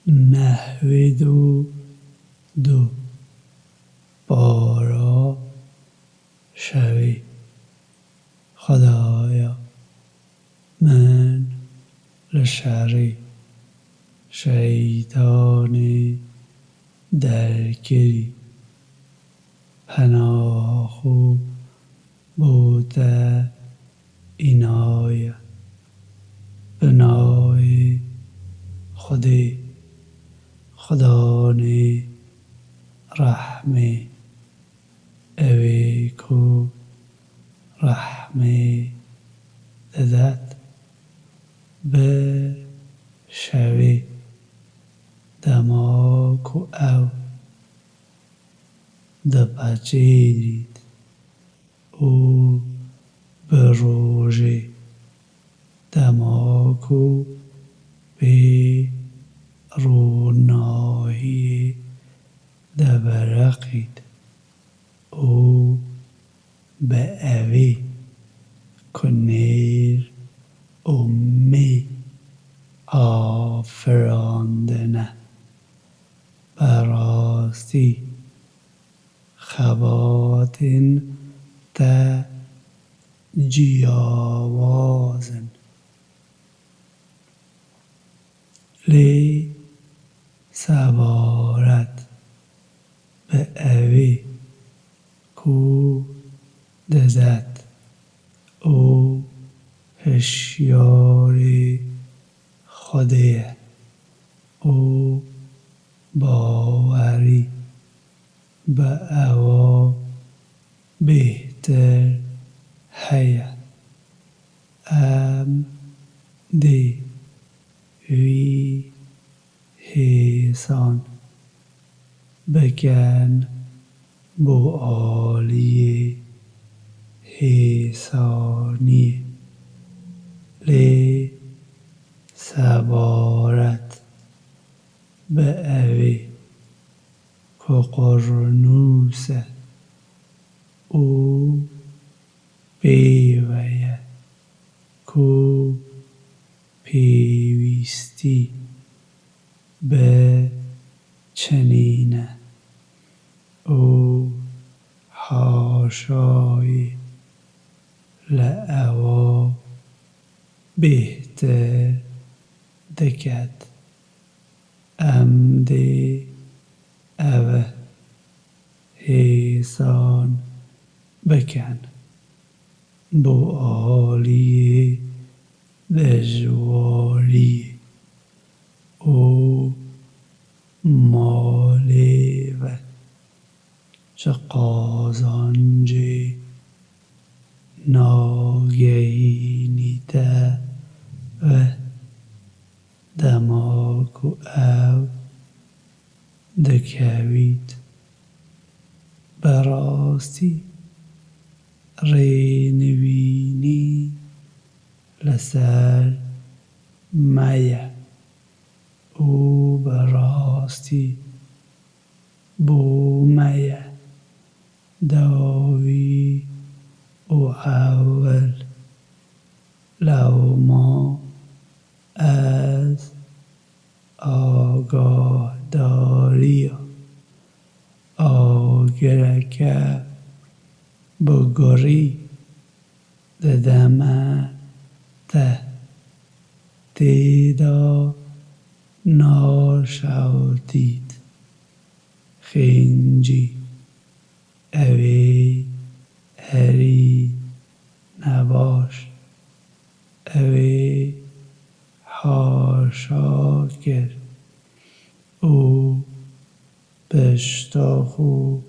نحو دو بارا شوی. خدایا من لشر شیطان درگیری پناه خو بوده اینای بنای خودی خدانه رحمه اوی کو رحمه ددت به شوی دماکو او دپچینید او بروژه دماکو به روناهی دبرقید او به اوی کنیر امی آفراندنه براستی خباتن تا جیاوازن لی سبارت به اوی کو دزد او هشیاری خودیه او باوری به او بهتر هیه ام دی وی هیسان بگن بو آلی هیسانی لی سبارت به اوی که قرنوسه او بیویه کو پیویستی به چنینه او حاشای لعوا بهتر دکد امده اوه هیسان بکن بو آلی دجواری او مالی و چه قازانجی ناگهینیده و دماغ او دکوید براستی رینوینی لسر میه او براستی بو میه داوی او اول لو ما از آگاه داری آگرکه بگری ددمه ته دیدا ناشودید خینجی اوی هری نباش اوی حاشاکر او بشتاخو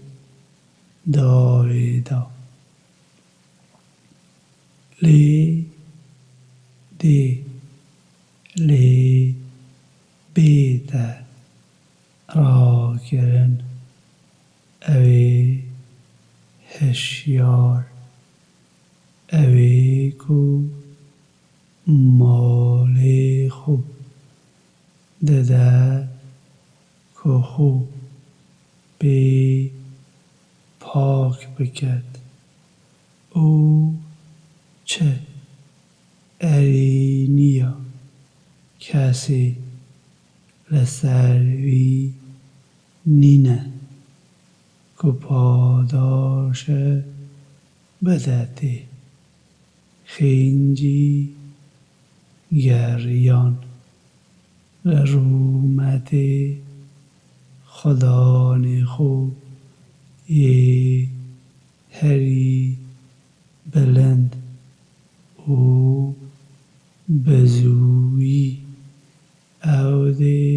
داریدا لی دی لی بیده راگرن اوی هشیار اوی کو مالی خوب دده که خوب بی پاک بکرد او چه ارینیا کسی لسروی نینه که پاداش بدده خنجی گریان لرومد خدان خو یه هری بلند او بزویی او ده